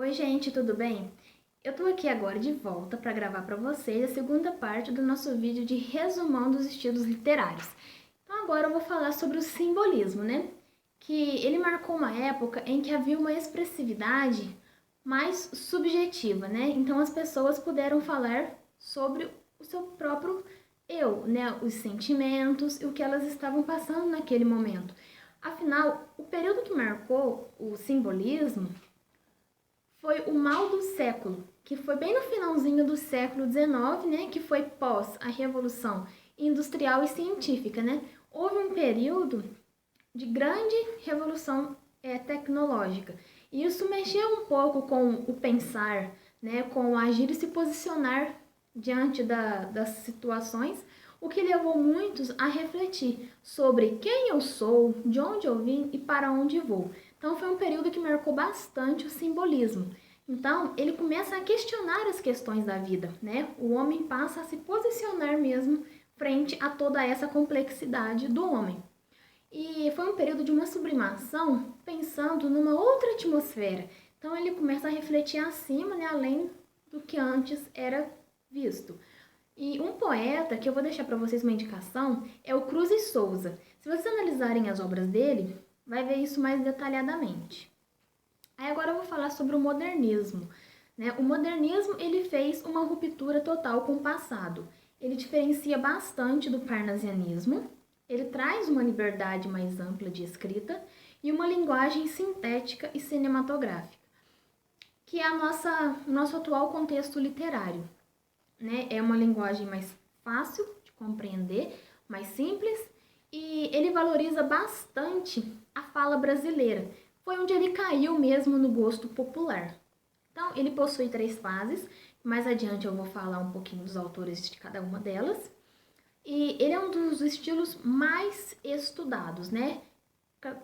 Oi, gente, tudo bem? Eu tô aqui agora de volta para gravar para vocês a segunda parte do nosso vídeo de resumão dos estilos literários. Então agora eu vou falar sobre o simbolismo, né? Que ele marcou uma época em que havia uma expressividade mais subjetiva, né? Então as pessoas puderam falar sobre o seu próprio eu, né? Os sentimentos e o que elas estavam passando naquele momento. Afinal, o período que marcou o simbolismo foi o mal do século, que foi bem no finalzinho do século XIX, né, que foi pós a Revolução Industrial e Científica, né? Houve um período de grande revolução tecnológica. E isso mexeu um pouco com o pensar, né, com o agir e se posicionar diante das situações, o que levou muitos a refletir sobre quem eu sou, de onde eu vim e para onde vou. Então foi um período que marcou bastante o simbolismo. Então ele começa a questionar as questões da vida, né? O homem passa a se posicionar mesmo frente a toda essa complexidade do homem. E foi um período de uma sublimação pensando numa outra atmosfera. Então ele começa a refletir acima, né, além do que antes era visto. E um poeta, que eu vou deixar para vocês uma indicação, é o Cruz e Souza. Se vocês analisarem as obras dele, vai ver isso mais detalhadamente. Aí agora eu vou falar sobre o modernismo, né? O modernismo, ele fez uma ruptura total com o passado. Ele diferencia bastante do parnasianismo, ele traz uma liberdade mais ampla de escrita e uma linguagem sintética e cinematográfica, que é o nosso atual contexto literário, né? É uma linguagem mais fácil de compreender, mais simples, e ele valoriza bastante a fala brasileira. Foi onde ele caiu mesmo no gosto popular. Então, ele possui 3 fases, mais adiante eu vou falar um pouquinho dos autores de cada uma delas. E ele é um dos estilos mais estudados, né?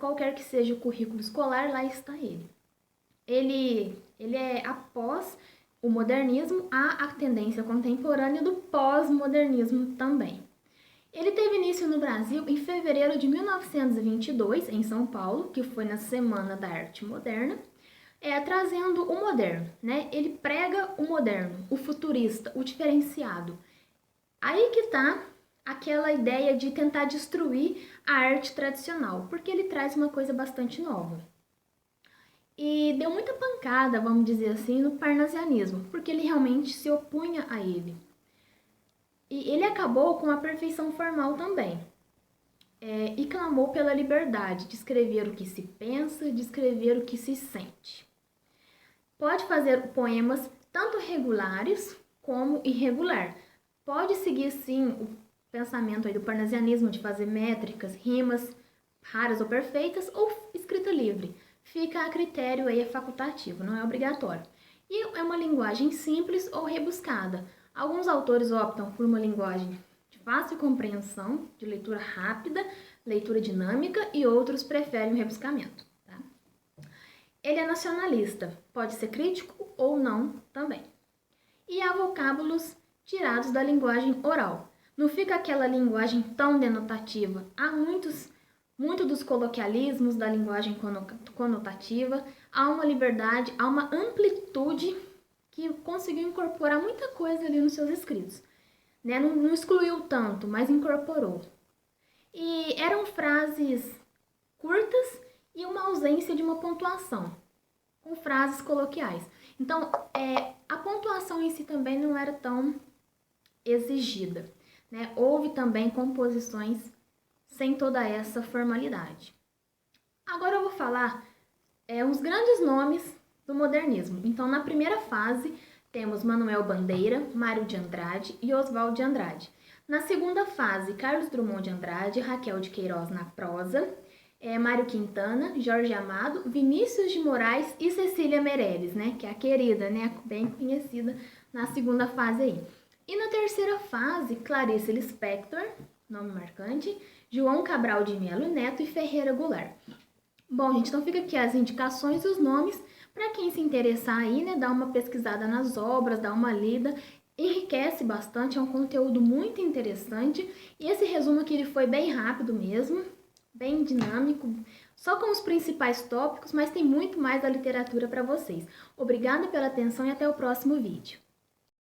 Qualquer que seja o currículo escolar, lá está ele. Ele é após o modernismo, há a tendência contemporânea do pós-modernismo também. Ele teve início no Brasil em fevereiro de 1922, em São Paulo, que foi na Semana da Arte Moderna, trazendo o moderno, né? Ele prega o moderno, o futurista, o diferenciado. Aí que está aquela ideia de tentar destruir a arte tradicional, porque ele traz uma coisa bastante nova. E deu muita pancada, vamos dizer assim, no parnasianismo, porque ele realmente se opunha a ele. E ele acabou com a perfeição formal também. E clamou pela liberdade de escrever o que se pensa, de escrever o que se sente. Pode fazer poemas tanto regulares como irregular. Pode seguir, sim, o pensamento aí do parnasianismo de fazer métricas, rimas raras ou perfeitas, ou escrita livre. Fica a critério aí, é facultativo, não é obrigatório. E é uma linguagem simples ou rebuscada. Alguns autores optam por uma linguagem de fácil compreensão, de leitura rápida, leitura dinâmica, e outros preferem o rebuscamento. Tá? Ele é nacionalista, pode ser crítico ou não também. E há vocábulos tirados da linguagem oral. Não fica aquela linguagem tão denotativa. Há muito dos coloquialismos da linguagem conotativa. Há uma liberdade, há uma amplitude que conseguiu incorporar muita coisa ali nos seus escritos. Né? Não excluiu tanto, mas incorporou. E eram frases curtas e uma ausência de uma pontuação, com frases coloquiais. Então, a pontuação em si também não era tão exigida. Né? Houve também composições sem toda essa formalidade. Agora eu vou falar uns grandes nomes do modernismo. Então, na primeira fase, temos Manuel Bandeira, Mário de Andrade e Oswald de Andrade. Na segunda fase, Carlos Drummond de Andrade, Raquel de Queiroz na prosa, Mário Quintana, Jorge Amado, Vinícius de Moraes e Cecília Meirelles, né? Que é a querida, né? Bem conhecida na segunda fase aí. E na terceira fase, Clarice Lispector, nome marcante, João Cabral de Melo Neto e Ferreira Goulart. Bom, gente, então fica aqui as indicações e os nomes para quem se interessar aí, né? Dar uma pesquisada nas obras, dar uma lida. Enriquece bastante, é um conteúdo muito interessante. E esse resumo aqui ele foi bem rápido mesmo, bem dinâmico, só com os principais tópicos, mas tem muito mais da literatura para vocês. Obrigada pela atenção e até o próximo vídeo.